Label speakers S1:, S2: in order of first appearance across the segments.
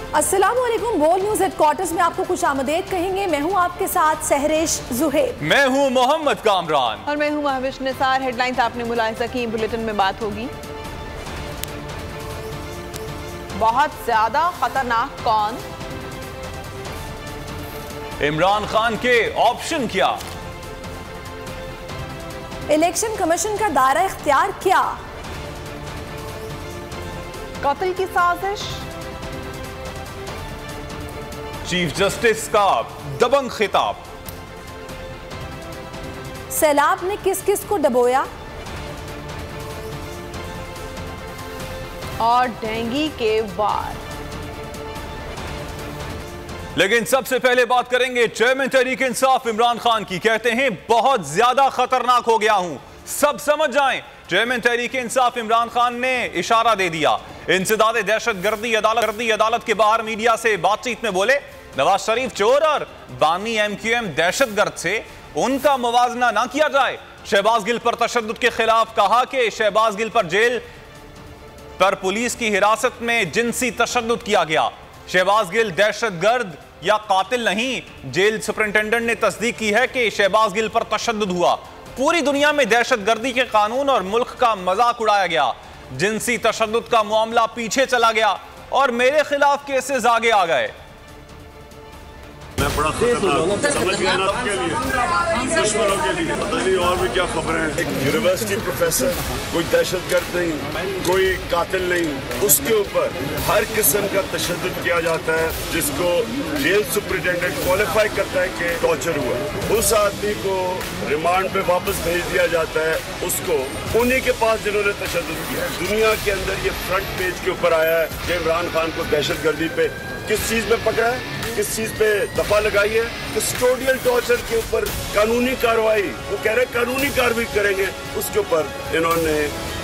S1: अस्सलामुअलैकुम। बोल news headquarters में आपको खुश आमदेद कहेंगे। मैं हूं आपके साथ सहरेश जुहेब।
S2: मैं हूं मोहम्मद कामरान
S3: और मैं हूं महविश निसार। हेडलाइंस आपने मुलाहिजा की, बुलेटिन में बात होगी। बहुत ज्यादा खतरनाक कौन?
S2: इमरान खान के ऑप्शन क्या?
S1: इलेक्शन कमीशन का दायरा इख्तियार क्या?
S3: कत्ल की साजिश?
S2: चीफ जस्टिस का दबंग खिताब।
S1: सैलाब ने किस किस को डबोया?
S3: और डेंगू के वार।
S2: लेकिन सबसे पहले बात करेंगे चेयरमैन तहरीक इंसाफ इमरान खान की। कहते हैं बहुत ज्यादा खतरनाक हो गया हूं, सब समझ जाएं। चेयरमैन तहरीक इंसाफ इमरान खान ने इशारा दे दिया। इंसदाद दहशतगर्दी अदालत के बाहर मीडिया से बातचीत में बोले, नवाज शरीफ चोर और बानी MQM दहशतगर्द से उनका मुवाजना ना किया जाए। शहबाज गिल पर तशद्दुद के खिलाफ कहा कि शहबाज गिल पर जेल पर पुलिस की हिरासत में जिनसी तशद्दुद किया गया। शहबाज गिल दहशतगर्द या कातिल नहीं। जेल सुपरिंटेंडेंट ने तस्दीक की है कि शहबाज गिल पर तशद्दुद हुआ। पूरी दुनिया में दहशतगर्दी के कानून और मुल्क का मजाक उड़ाया गया। जिनसी तशद्दुद का मामला पीछे चला गया और मेरे खिलाफ केसेस आगे आ गए।
S4: मैं बड़ा खतरनाक समझ गया ना आपके लिए, दुश्मनों के लिए। पता नहीं और भी क्या खबरें हैं। एक यूनिवर्सिटी प्रोफेसर, कोई दहशतगर्द नहीं, कोई कातिल नहीं, उसके ऊपर हर किस्म का तशद्दुद किया जाता है, जिसको जेल सुपरिटेंडेंट क्वालिफाई करता है कि टॉर्चर हुआ। उस आदमी को रिमांड पे वापस भेज दिया जाता है, उसको उन्हीं के पास जिन्होंने तशद्दुद किया। दुनिया के अंदर ये फ्रंट पेज के ऊपर आया है कि इमरान खान को दहशतगर्दी पे किस चीज में पकड़ा है, किस चीज पे दफा लगाई है। कस्टोडियल टॉर्चर के ऊपर कानूनी कार्रवाई, वो कह रहे कानूनी कार्रवाई करेंगे, उसके ऊपर इन्होंने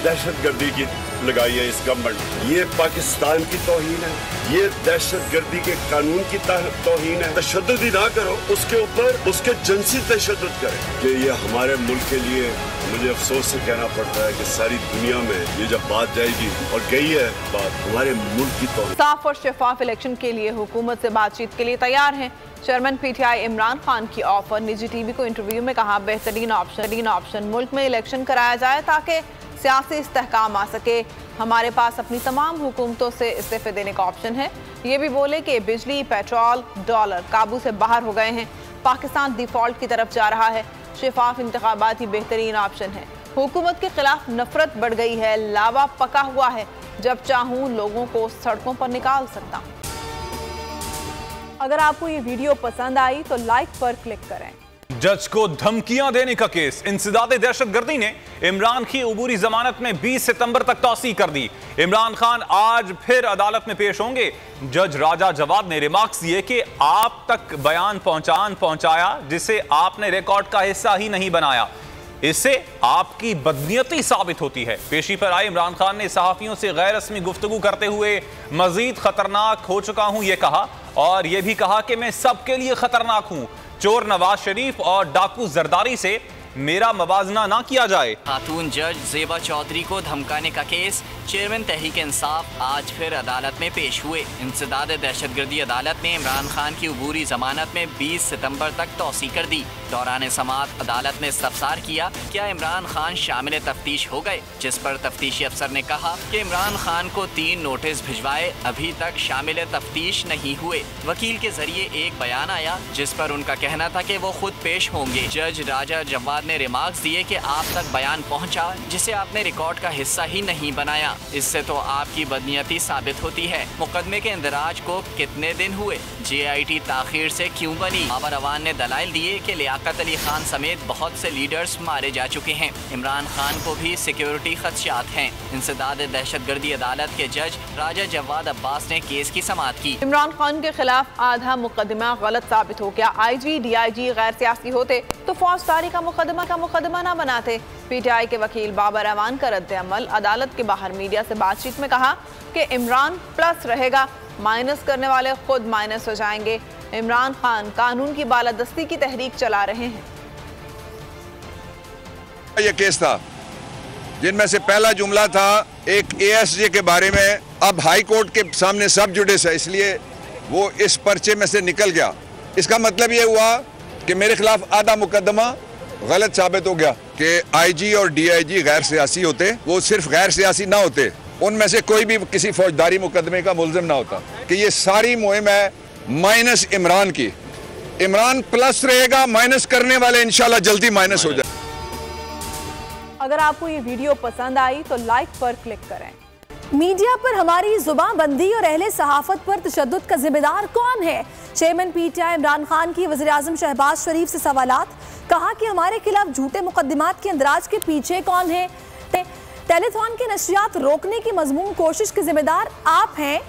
S4: दहशतगर्दी की लगाई है इस गवर्नमेंट। ये पाकिस्तान की तौहीन है, ये दहशतगर्दी के कानून की तौहीन है। तशद्दुद ही ना करो, उसके ऊपर उसके जिनसी तशद्दुद करें। कि ये हमारे मुल्क के लिए मुझे अफसोस से कहना पड़ता है कि सारी दुनिया में ये जब बात जाएगी, और गई है बात, हमारे मुल्क की तौहीन।
S3: साफ और शफाफ इलेक्शन के लिए हुकूमत से बातचीत के लिए तैयार हैं। चेयरमैन PTI इमरान खान की ऑफर। निजी TV को इंटरव्यू में कहा, बेहतरीन ऑप्शन मुल्क में इलेक्शन कराया जाए ताकि सियासी इस्तेहकाम आ सके। हमारे पास अपनी तमाम हुकूमतों से इस्तीफे देने का ऑप्शन है। ये भी बोले कि बिजली, पेट्रोल, डॉलर काबू से बाहर हो गए हैं, पाकिस्तान डिफॉल्ट की तरफ जा रहा है। शफाफ इंतखाबात ही बेहतरीन ऑप्शन है। हुकूमत के खिलाफ नफरत बढ़ गई है, लावा पका हुआ है, जब चाहूं लोगों को सड़कों पर निकाल सकता हूं। अगर आपको ये वीडियो पसंद आई तो लाइक पर क्लिक करें।
S2: जज को धमकियां देने का केस। इंसदाद दहशतगर्दी ने इमरान की उबूरी जमानत में 20 सितंबर तक तौसी कर दी। इमरान खान आज फिर अदालत में पेश होंगे। जज राजा जवाद ने रिमार्क्स दिए कि आप तक बयान पहुंचाया जिसे आपने रिकॉर्ड का हिस्सा ही नहीं बनाया, इससे आपकी बदनीयती साबित होती है। पेशी पर आए इमरान खान ने सहाफियों से गैर रस्मी गुफ्तगू करते हुए मजीद खतरनाक हो चुका हूं यह कहा, और यह भी कहा कि मैं सबके लिए खतरनाक हूं। चोर नवाज शरीफ और डाकू जरदारी से मेरा मवाजना ना किया जाए।
S5: खातून जज ज़ेबा चौधरी को धमकाने का केस। चेयरमैन तहरीक इंसाफ आज फिर अदालत में पेश हुए। इंसदाद दहशतगर्दी अदालत ने इमरान खान की उबूरी जमानत में 20 सितंबर तक तौसी कर दी। दौरान समाअत अदालत ने इस्तफसार किया, क्या इमरान खान शामिल तफ्तीश हो गए, जिस पर तफ्तीशी अफसर ने कहा कि इमरान खान को 3 नोटिस भिजवाए, अभी तक शामिल तफ्तीश नहीं हुए। वकील के जरिए एक बयान आया जिस पर उनका कहना था कि वो खुद पेश होंगे। जज राजा जवाद ने रिमार्क्स दिए कि आप तक बयान पहुंचा जिसे आपने रिकॉर्ड का हिस्सा ही नहीं बनाया, इससे तो आपकी बदनीयती साबित होती है। मुकदमे के इंदराज को कितने दिन हुए, JIT ताखीर से क्यों बनी। बाबर अवान ने दलाइल दिए कि लियाकत अली खान समेत बहुत से लीडर्स मारे जा चुके हैं। इमरान खान को भी सिक्योरिटी खदशात हैं। इंसदाद दहशतगर्दी अदालत के जज राजा जवाद अब्बास ने केस की समाअत की।
S3: इमरान खान के खिलाफ आधा मुकदमा गलत साबित हो गया। IG DIG गैर सियासी होते तो फौजदारी का मुकदमा ना बनाते। PTI के वकील बाबर अवान का रद्द-ए-अमल। अदालत के बाहर मीडिया से बातचीत में कहा कि इमरान प्लस रहेगा, माइनस करने वाले खुद माइनस हो जाएंगे। इमरान खान कानून की बालादस्ती की तहरीक चला रहे हैं।
S6: ये केस था जिनमें से पहला जुमला था एक ASJ के बारे में। अब हाई कोर्ट के सामने सब जुडिस है, इसलिए वो इस पर्चे में से निकल गया। इसका मतलब ये हुआ कि मेरे खिलाफ आधा मुकदमा गलत साबित हो गया कि आईजी और डीआईजी गैर सियासी होते, वो सिर्फ गैर सियासी ना होते, उनमें से कोई भी किसी फौजदारी मुकदमे का मुलजिम ना होता। कि ये सारी मुहिम है माइनस इमरान की। इमरान प्लस रहेगा, माइनस करने वाले इंशाल्लाह जल्दी माइनस हो जाए।
S3: अगर आपको ये वीडियो पसंद आई तो लाइक पर क्लिक करें।
S1: मीडिया पर हमारी जुबानबंदी और अहले सहाफत पर तशद्दुद का जिम्मेदार कौन है? चेयरमैन पीटीआई इमरान खान की वज़ीर आज़म शहबाज शरीफ से सवालात। कहा कि हमारे खिलाफ झूठे मुकदमात के इंदराज के पीछे कौन है? टेलीथॉन की नशरियात रोकने की मजमून कोशिश के जिम्मेदार आप हैं,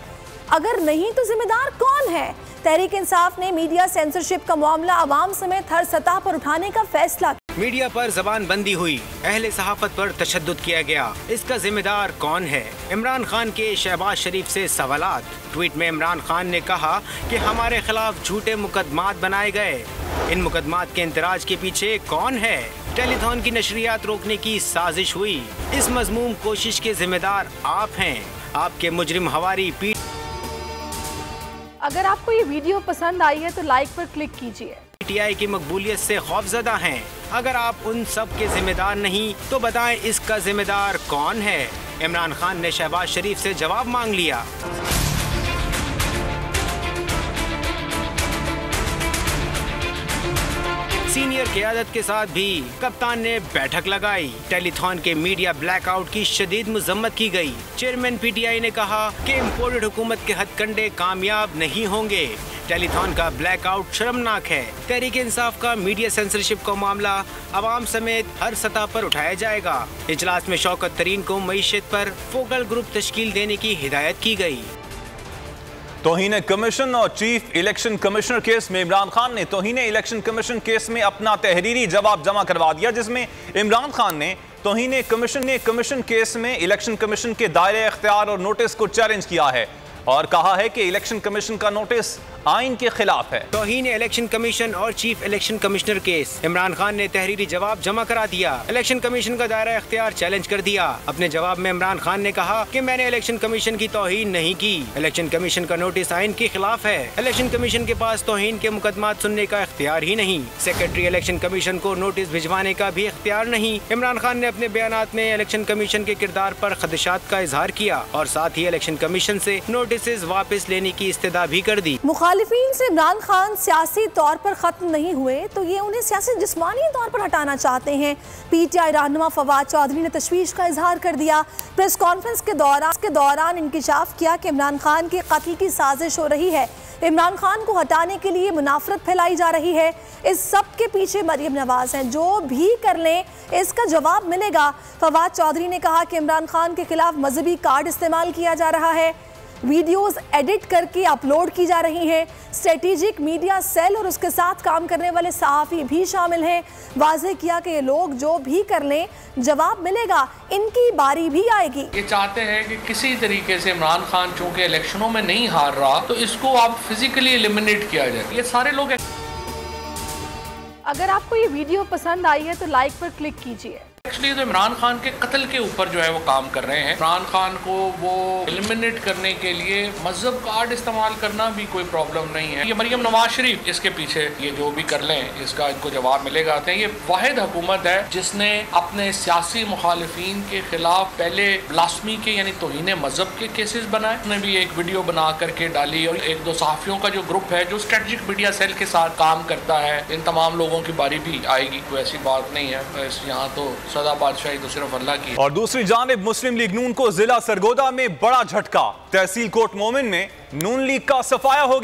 S1: अगर नहीं तो जिम्मेदार कौन है? तहरीक इंसाफ ने मीडिया सेंसरशिप का मामला अवाम समेत हर सतह पर उठाने का फैसला।
S7: मीडिया पर जबान बंदी हुई, अहले सहाफत पर तशद्दुद किया गया, इसका जिम्मेदार कौन है? इमरान खान के शहबाज शरीफ से सवालात। ट्वीट में इमरान खान ने कहा कि हमारे खिलाफ झूठे मुकदमात बनाए गए, इन मुकदमात के इंतराज के पीछे कौन है? टेलीथॉन की नशरियात रोकने की साजिश हुई, इस मजमूम कोशिश के जिम्मेदार आप हैं, आपके मुजरिम हवारी पीठ।
S3: अगर आपको ये वीडियो पसंद आई है तो लाइक पर क्लिक कीजिए।
S7: पीटीआई की मकबूलियत से खौफजदा हैं। अगर आप उन सब के जिम्मेदार नहीं तो बताएं इसका जिम्मेदार कौन है? इमरान खान ने शहबाज शरीफ से जवाब मांग लिया। सीनियर क़यादत के साथ भी कप्तान ने बैठक लगाई। टेलीथॉन के मीडिया ब्लैकआउट की शदीद मजम्मत की गई। चेयरमैन पीटीआई ने कहा कि इम्पोर्टेड हुकूमत के हथकंडे कामयाब नहीं होंगे। टेलीथॉन का ब्लैकआउट शर्मनाक है। तहरीक इंसाफ का मीडिया सेंसरशिप का मामला अवाम समेत हर सतह पर उठाया जाएगा। इजलास में शौकत तरीन को मईशत पर फोकल ग्रुप तश्कील देने की हिदायत की गई।
S2: तौहीन कमीशन और चीफ इलेक्शन कमिश्नर केस में इमरान खान ने तौहीन इलेक्शन कमीशन केस में अपना तहरीरी जवाब जमा करवा दिया, जिसमें इमरान खान ने तौहीन कमीशन केस में इलेक्शन कमीशन के दायरे इख्तियार और नोटिस को चैलेंज किया है और कहा है कि इलेक्शन कमीशन का नोटिस आइन के खिलाफ है।
S7: तौहीन इलेक्शन कमीशन और chief election commissioner case, Imran Khan ने तहरीरी जवाब जमा करा दिया। इलेक्शन कमीशन का दायरा इख्तियार चैलेंज कर दिया। अपने जवाब में इमरान खान ने कहा कि मैंने इलेक्शन कमीशन की तौहीन नहीं की। इलेक्शन कमीशन का नोटिस आइन के खिलाफ है। इलेक्शन कमीशन के पास तौहीन के मुकदमात सुनने का इख्तियार ही नहीं। सेक्रेटरी इलेक्शन कमीशन को नोटिस भिजवाने का भी इख्तियार नहीं। इमरान खान ने अपने बयानात में इलेक्शन कमीशन के किरदार पर खदशात का इजहार किया और साथ ही इलेक्शन कमीशन से नोटिस वापस लेने की इस्तदा भी कर दी।
S1: मुखालिफिन से इमरान खान सियासी तौर पर खत्म नहीं हुए तो ये उन्हें सियासी जिस्मानी तौर पर हटाना चाहते हैं। पीटीआई रहनुमा फवाद चौधरी ने तशवीश का इजहार कर दिया। प्रेस कॉन्फ्रेंस के दौरान इंकिशाफ किया कि इमरान खान के कत्ल की साजिश हो रही है। इमरान खान को हटाने के लिए मुनाफरत फैलाई जा रही है। इस सब के पीछे मरियम नवाज हैं। जो भी कर लें इसका जवाब मिलेगा। फवाद चौधरी ने कहा कि इमरान खान के खिलाफ मजहबी कार्ड इस्तेमाल किया जा रहा है, वीडियोस एडिट करके अपलोड की जा रही हैं। स्ट्रेटेजिक मीडिया सेल और उसके साथ काम करने वाले सहाफ़ी भी शामिल हैं। वाज़ेह किया कि ये लोग जो भी कर लें जवाब मिलेगा, इनकी बारी भी आएगी।
S8: ये चाहते हैं कि किसी तरीके से इमरान खान चूंकि इलेक्शनों में नहीं हार रहा तो इसको आप फिजिकली एलिमिनेट किया जाए। ये सारे लोग।
S3: अगर आपको ये वीडियो पसंद आई है तो लाइक पर क्लिक कीजिए।
S8: एक्चुअली तो इमरान खान के कत्ल के ऊपर जो है वो काम कर रहे हैं। इमरान खान को वो एलिमिनेट करने के लिए मजहब कार्ड इस्तेमाल करना भी कोई प्रॉब्लम नहीं है। ये मरियम नवाज शरीफ इसके पीछे ये जो भी कर लें इसका इनको जवाब मिलेगा। ये वाहिद हुकूमत है जिसने अपने सियासी मुखालिफिन के खिलाफ पहले ब्लास्मी के यानी तौहीन मजहब के केसेस बनाए। उन्होंने भी एक वीडियो बना करके डाली और एक दो सहाफियों का जो ग्रुप है जो स्ट्रेटेजिक मीडिया सेल के साथ काम करता है, इन तमाम लोगों की बारी भी आएगी। कोई ऐसी बात नहीं है। यहाँ तो सदा बादशाही तो सिर्फ अल्लाह की।
S2: और दूसरी जानिब मुस्लिम लीग नून को जिला सरगोदा में बड़ा झटका। तहसील कोट मोमिन में नून लीग का सफाया हो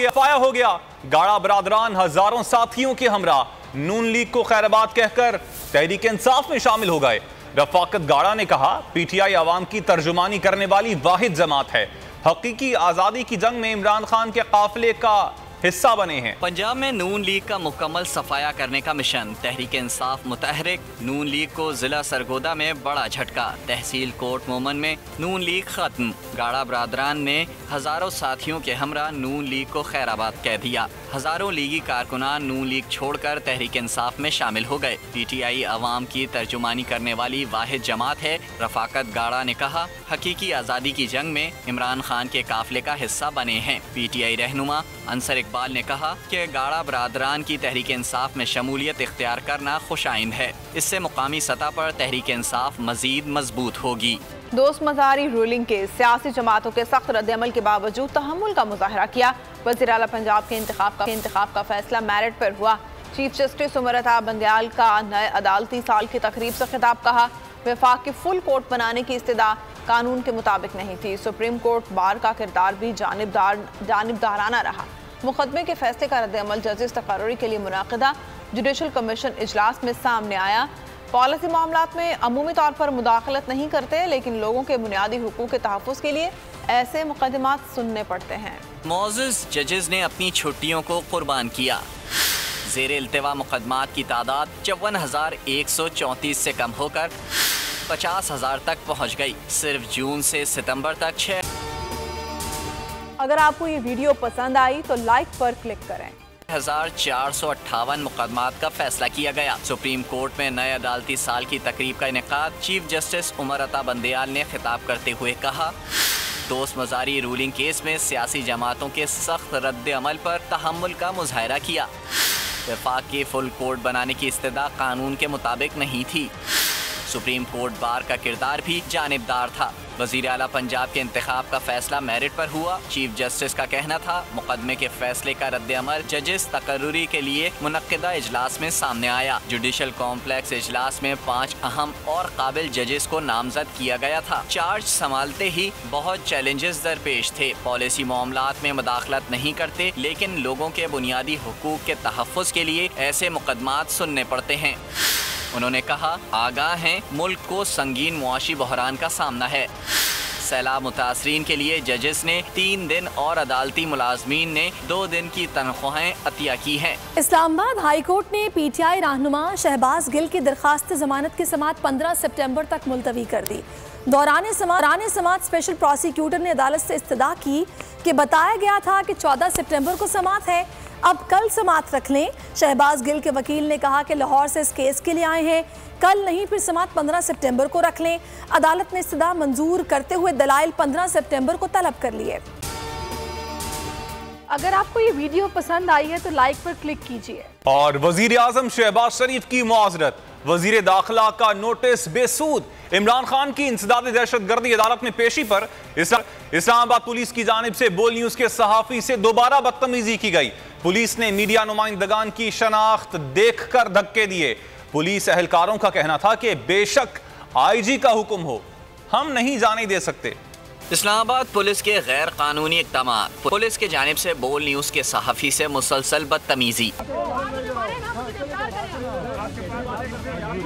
S2: गया। गाड़ा बरादरान हजारों साथियों के हमरा नून लीग को खैराबाद कहकर तहरीक इंसाफ में शामिल हो गए। रफाकत गाड़ा ने कहा, पीटीआई आवाम की तर्जुमानी करने वाली वाहिद जमात है। हकीकी आजादी की जंग में इमरान खान के काफिले का हिस्सा बने हैं।
S5: पंजाब में नून लीग का मुकम्मल सफाया करने का मिशन, तहरीक इंसाफ मुतहरिक। नून लीग को जिला सरगोदा में बड़ा झटका, तहसील कोट मोमन में नून लीग खत्म। गाड़ा बरादरान ने हजारों साथियों के हमरा नून लीग को खैराबाद कह दिया। हजारों लीगी कारकुनान नून लीग छोड़कर तहरीक इंसाफ में शामिल हो गए। PTI अवाम की तर्जुमानी करने वाली वाहिद जमात है। रफाकत गाड़ा ने कहा, हकीकी आज़ादी की जंग में इमरान खान के काफिले का हिस्सा बने हैं। PTI रहनुमा अंसर इकबाल ने कहा कि गाड़ा बरादरान की तहरीक इंसाफ में शमूलियत इख्तियार करना खुशाइंद है। इससे मुकामी सतह पर तहरीक इंसाफ मजीद मजबूत होगी।
S3: दोस्त मज़ारी रूलिंग के सियासी जमातों के सख्त रद्दअमल के बावजूद तहम्मुल का मुजाहरा किया। वज़ीर आला पंजाब के इंतखाब का फैसला मेरिट पर हुआ। चीफ जस्टिस उमर अता बंदयाल का नए अदालती साल की तकरीब से खिताब, कहा वफाक की फुल कोर्ट बनाने की इस्तदा कानून के मुताबिक नहीं थी। सुप्रीम कोर्ट बार का किरदार भी जानिबदाराना रहा। मुकदमे के फैसले का रद्दअमल जजेस तकर्री के लिए मुनाकिदा जुडिशल कमीशन इजलास में सामने आया। पॉलिसी मामलात में अमूमी तौर पर मुदाखलत नहीं करते, लेकिन लोगों के बुनियादी हुकूक के तहफ़्फ़ुज़ के लिए ऐसे मुकदमात सुनने पड़ते हैं।
S5: मौजूद जजेस ने अपनी छुट्टियों को कुर्बान किया। ज़ेर इल्तिवा मुकदमात की तादाद 54,134 से कम होकर 50,000 तक पहुँच गई। सिर्फ जून से सितंबर तक 6।
S3: अगर आपको ये वीडियो पसंद आई तो लाइक पर क्लिक करें।
S5: 1458 मुकदमात का फैसला किया गया। सुप्रीम कोर्ट में नए अदालती साल की तकरीब का इनेकाद, चीफ जस्टिस उमर अता बंदयाल ने खिताब करते हुए कहा, दोस्त मज़ारी रूलिंग केस में सियासी जमातों के सख्त रद्द अमल पर तहम्मुल का मुजाहरा किया। वफाक की फुल कोर्ट बनाने की इस्तदा कानून के मुताबिक नहीं थी। सुप्रीम कोर्ट बार का किरदार भी जानिबदार था। वज़ीर आला पंजाब के इंतखाब का फैसला मेरिट पर हुआ। चीफ जस्टिस का कहना था, मुकदमे के फैसले का रद्द-अमल जजेस तकर्री के लिए मुनक्किदा इजलास में सामने आया। जुडिशल कॉम्प्लेक्स इजलास में 5 अहम और काबिल जजेस को नामजद किया गया था। चार्ज संभालते ही बहुत चैलेंजेस दरपेश थे। पॉलिसी मामलात में मुदाखलत नहीं करते, लेकिन लोगों के बुनियादी हुकूक के तहफ़्फ़ुज़ के लिए ऐसे मुकदमात सुनने पड़ते हैं। उन्होंने कहा, आगाह हैं, मुल्क को संगीन मुआशी बहरान का सामना है। सैलाब मुतासरीन के लिए जजेस ने 3 दिन और अदालती मुलाजमीन ने 2 दिन की तनख्वाहें अतिया की हैं।
S1: इस्लामाबाद हाई कोर्ट ने PTI रहनुमा शहबाज गिल की दरखास्त जमानत की समाअत 15 सितंबर तक मुलतवी कर दी। दौरान समाअत स्पेशल प्रोसिक्यूटर ने अदालत से इस्तदा की कि बताया गया था कि 14 सितंबर को समाअत है, अब कल समाअत रख लें। शहबाज गिल के वकील ने कहा कि लाहौर से इस केस के लिए आए हैं, कल नहीं फिर समाअत 15 सितंबर को रख लें। अदालत ने इस्तदा मंजूर करते हुए दलाइल 15 सितंबर को तलब कर लिए। अगर आपको ये वीडियो पसंद आई है तो लाइक पर क्लिक कीजिए।
S2: और वजीर आजम शहबाज शरीफ की मुआज़रत, वजीर दाखिला का नोटिस बेसूद। इमरान खान की इंसदाद दहशतगर्दी अदालत में पेशी पर इस्लामाबाद पुलिस की जानिब से बोल न्यूज के सहाफ़ी से दोबारा बदतमीजी की गई। पुलिस ने मीडिया नुमाइंदगान की शनाख्त देखकर धक्के दिए। पुलिस एहलकारों का कहना था कि बेशक IG का हुक्म हो, हम नहीं जाने दे सकते।
S5: इस्लामाबाद पुलिस के गैर कानूनी इक़दामात, पुलिस के जानिब से बोल न्यूज के सहाफ़ी से मुसलसल बदतमीजी।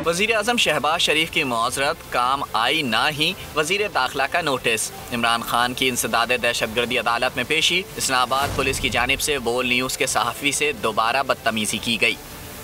S5: वज़ीर आज़म शहबाज शरीफ की मुआज़रत काम आई ना ही, वज़ीर दाखिला का नोटिस। इमरान खान की इंसदाद दहशतगर्दी अदालत में पेशी। इस्लामाबाद पुलिस की जानिब से बोल न्यूज़ के सहाफ़ी से दोबारा बदतमीजी की गई।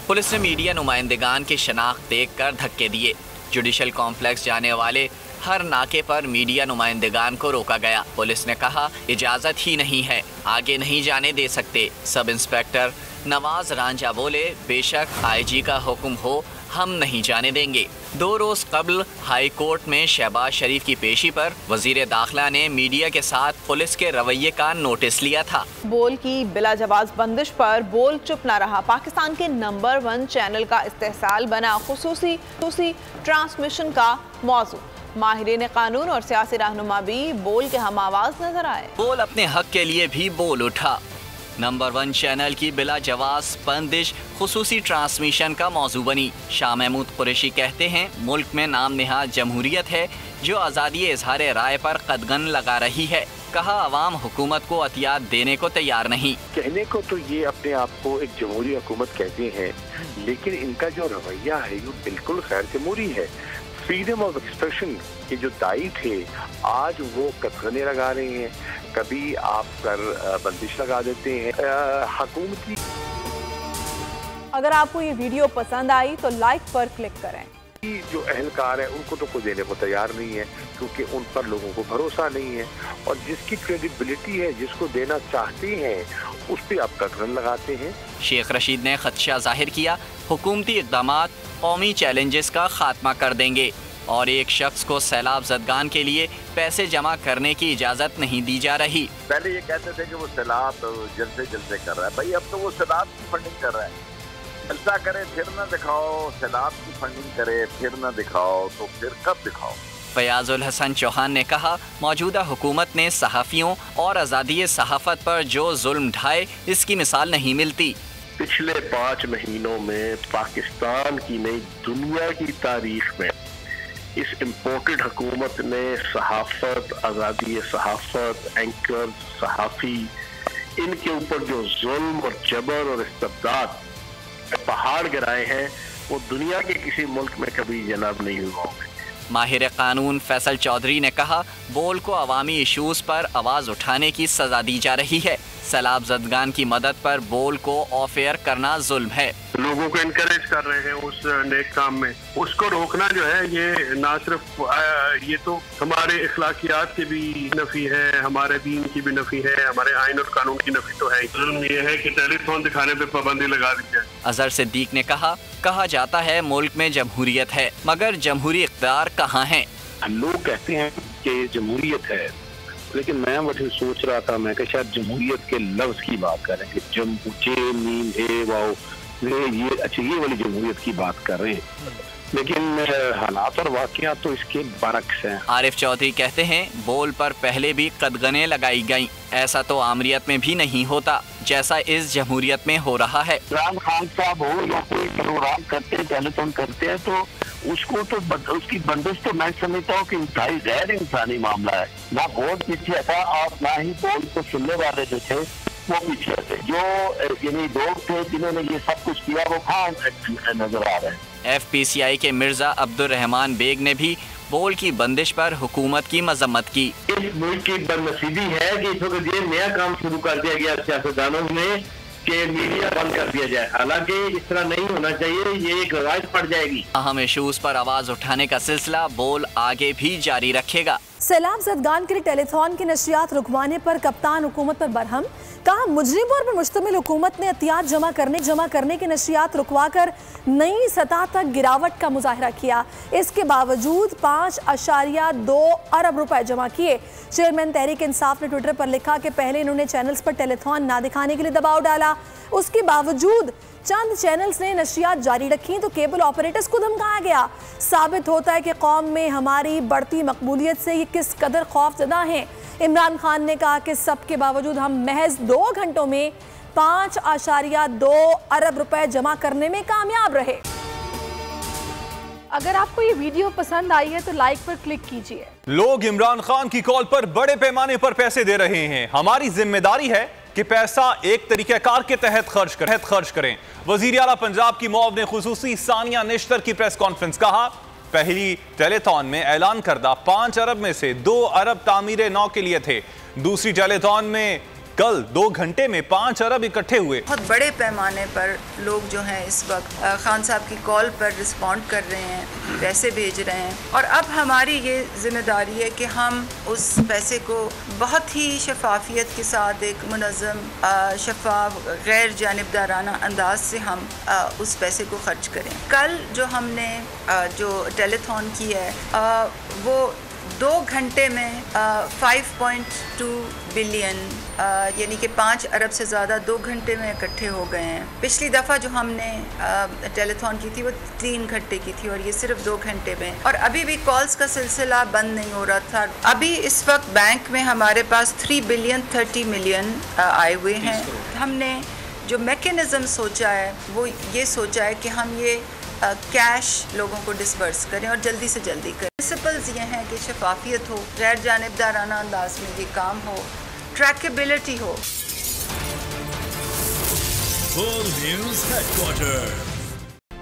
S5: पुलिस ने मीडिया नुमाइंदगान की शनाख्त देख कर धक्के दिए। जुडिशल कॉम्प्लेक्स जाने वाले हर नाके पर मीडिया नुमाइंदगान को रोका गया। पुलिस ने कहा, इजाज़त ही नहीं है, आगे नहीं जाने दे सकते। सब इंस्पेक्टर नवाज रांझा बोले, बेशक IG का हुक्म हो, हम नहीं जाने देंगे। 2 रोज कबल हाई कोर्ट में शहबाज शरीफ की पेशी पर वजीर दाखिला ने मीडिया के साथ पुलिस के रवैये का नोटिस लिया था। बोल की बिला जवाज बंदिश पर बोल चुप न रहा। पाकिस्तान के नंबर 1 चैनल का इस्तेहसाल बना खुसूसी ट्रांसमिशन का मौजू। माहिरीन कानून और सियासी रहनुमा भी बोल के हम आवाज नजर आए। बोल अपने हक के लिए भी बोल उठा। नंबर 1 चैनल की बिला जवाज बंदिश खुसूसी ट्रांसमिशन का मौजू बनी। शाह महमूद कुरैशी कहते हैं, मुल्क में नाम निहाद जमहूरियत है जो आज़ादी इजहार राय पर कदगन लगा रही है। कहा, अवाम हुकूमत को अतियात देने को तैयार नहीं।
S9: कहने को तो ये अपने आप को एक जमहूरी हुकूमत कहते हैं, लेकिन इनका जो रवैया है वो बिल्कुल गैर जमहूरी है। फ्रीडम ऑफ एक्सप्रेशन के जो दाई थे आज वो कतरने लगा रहे हैं, कभी आप पर बंदिश लगा देते हैं हुकूमती।
S3: अगर आपको ये वीडियो पसंद आई तो लाइक पर क्लिक करें।
S9: जो अहलकार है उनको तो कोई देने को तैयार नहीं है क्योंकि उन पर लोगों को भरोसा नहीं है, और जिसकी क्रेडिबिलिटी है, जिसको देना चाहते हैं उस पर आप कतरन लगाते हैं।
S5: शेख रशीद ने खदशा जाहिर किया हुकूमती इक़दामात कौमी चैलेंजेस का खात्मा कर देंगे और एक शख्स को सैलाब ज़दगान के लिए पैसे जमा करने की इजाज़त नहीं दी जा रही।
S4: पहले ये कहते थे कि वो सैलाब जलसे कर रहा है, भाई अब तो वो सैलाब की फंडिंग कर रहा है। जलसा करे फिर ना दिखाओ, सैलाब की फंडिंग करे फिर ना दिखाओ, तो फिर कब दिखाओ।
S5: फयाजुल हसन चौहान ने कहा मौजूदा हुकूमत ने सहाफ़ियों और आज़ादी सहाफ़त पर जो जुल्म ढाए इसकी मिसाल नहीं मिलती।
S10: पिछले 5 महीनों में पाकिस्तान की नहीं दुनिया की तारीख में इस इम्पोर्टेड हुकूमत ने सहाफ़त, आज़ादी सहाफ़त, एंकर, सहाफ़ी, इनके ऊपर जो जुल्म और जबर और इस्तिबदाद पहाड़ गिराए हैं वो दुनिया के किसी मुल्क में कभी जनाब नहीं हुआ होंगे।
S5: माहिर कानून फैसल चौधरी ने कहा बोल को अवामी इशूज़ पर आवाज़ उठाने की सज़ा दी जा रही है। सैलाब ज़दगान की मदद पर बोल को ऑफ एयर करना जुल्म है।
S10: लोगों को इनकरेज कर रहे हैं उस नेक काम में, उसको रोकना जो है ये ना सिर्फ ये तो हमारे इखलाकियात की भी नफी है, हमारे दीन की भी नफी है, हमारे आइन और कानून की नफी तो है। जुल्म ये है कि टेलीफोन दिखाने पे पाबंदी लगा दी जाए।
S5: अजहर सिद्दीक ने कहा जाता है मुल्क में जमहूरियत है मगर जमहूरी इक़्तिदार कहाँ है।
S10: लोग कहते हैं कि जमहूरियत है, लेकिन मैं वही सोच रहा था मैं कि शायद जमहूरियत के लफ्ज की बात करें कि ये वाली जमहूरियत की बात कर रहे हैं, लेकिन हालात और वाक़यात तो इसके बरक्स हैं।
S5: आरिफ चौधरी कहते हैं बोल पर पहले भी कदगने लगाई गईं, ऐसा तो आमरीत में भी नहीं होता जैसा इस जमहूरियत में हो रहा है।
S10: इमरान खान साहब हो या कोई प्रोग्राम करते हैं, टेलीफोन करते हैं, तो उसको तो उसकी बंदिश तो मैं समझता हूँ कि इंतहाई गैर इंसानी मामला है। ना बोल पीछे था और ना ही बोल को सुनने वाले जो थे वो पीछे थे। जो यानी लोग थे जिन्होंने ये सब कुछ किया वो कहाँ नजर आ रहे हैं।
S5: FPCI के मिर्जा अब्दुल रहमान बेग ने भी बोल की बंदिश पर हुकूमत की मजम्मत की।
S10: इस मुल्क की बदनसीबी है कि इस वक्त ये नया काम शुरू कर दिया गया सियासतदानों ने कि मीडिया बंद कर दिया जाए, हालांकि इस तरह नहीं होना चाहिए, ये एक रवायत पड़ जाएगी।
S5: अहम इशूज पर आवाज उठाने का सिलसिला बोल आगे भी जारी रखेगा।
S1: सैलाब ज़दगान के लिए टेलीथॉन की नशरियात रुकवाने पर कप्तान हुकूमत पर बरहम। कहा मुजरिमों पर मुश्तमिल हुकूमत ने एहतियात जमा करने की नशरियात रुकवाकर नई सतह तक गिरावट का मुजाहरा किया। इसके बावजूद 5.2 अरब रुपए जमा किए। चेयरमैन तहरीक इंसाफ ने ट्विटर पर लिखा कि पहले इन्होंने चैनल्स पर टेलीथॉन ना दिखाने के लिए दबाव डाला, उसके बावजूद चंद चैनल्स ने नशरियात जारी रखी तो केबल ऑपरेटर्स को धमकाया गया। साबित होता है कि कौम में हमारी बढ़ती मकबूलियत से ये किस कदर खौफजदा हैं। इमरान खान ने कहा कि सबके बावजूद हम महज 2 घंटों में 5.2 अरब रुपए जमा करने में कामयाब रहे। अगर आपको ये वीडियो पसंद आई है तो लाइक पर क्लिक कीजिए।
S2: लोग इमरान खान की कॉल पर बड़े पैमाने पर पैसे दे रहे हैं। हमारी जिम्मेदारी है कि पैसा एक तरीक़ेकार के तहत खर्च करें। वज़ीर आला पंजाब की मुआविन खुसूसी सानिया निश्तर की प्रेस कॉन्फ्रेंस। कहा पहली टेलीथॉन में ऐलान करदा 5 अरब में से 2 अरब तामीर नौ के लिए थे। दूसरी टेलीथॉन में कल 2 घंटे में 5 अरब इकट्ठे हुए।
S11: बहुत बड़े पैमाने पर लोग जो हैं इस वक्त खान साहब की कॉल पर रिस्पॉन्ड कर रहे हैं, पैसे भेज रहे हैं, और अब हमारी ये जिम्मेदारी है कि हम उस पैसे को बहुत ही शफाफियत के साथ एक मुनज़्ज़म, शफाफ, गैर जानिबदाराना अंदाज से हम उस पैसे को खर्च करें। कल जो हमने जो टेलीथॉन की है वो 2 घंटे में 5.2 बिलियन यानी कि 5 अरब से ज़्यादा 2 घंटे में इकट्ठे हो गए हैं। पिछली दफ़ा जो हमने टेलीथॉन की थी वो 3 घंटे की थी और ये सिर्फ 2 घंटे में, और अभी भी कॉल्स का सिलसिला बंद नहीं हो रहा था। अभी इस वक्त बैंक में हमारे पास 3 बिलियन 30 मिलियन आए हुए हैं। हमने जो मैकेनिज़्म सोचा है वो ये सोचा है कि हम ये कैश लोगों को डिसबर्स करें और जल्दी से जल्दी करें। प्रिंसिपल्स ये हैं कि शफाफियत हो, गैर जानिबदाराना अंदाज में ये काम हो, ट्रैकेबिलिटी हो।
S12: Full News Headquarters।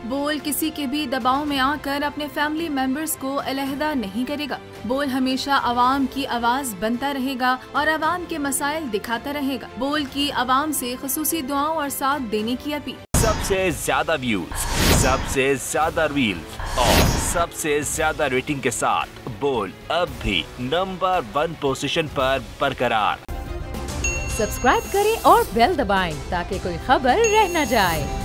S12: बोल किसी के भी दबाव में आकर अपने फैमिली मेंबर्स को अलहदा नहीं करेगा। बोल हमेशा आवाम की आवाज बनता रहेगा और आवाम के मसाइल दिखाता रहेगा। बोल की आवाम से खुसूसी दुआओं और साथ देने की अपील।
S13: सबसे ज्यादा व्यूज, सबसे ज्यादा रील्स और सबसे ज्यादा रेटिंग के साथ बोल अब भी नंबर 1 पोजीशन पर बरकरार।
S14: सब्सक्राइब करें और बेल दबाएं ताकि कोई खबर रह न जाए।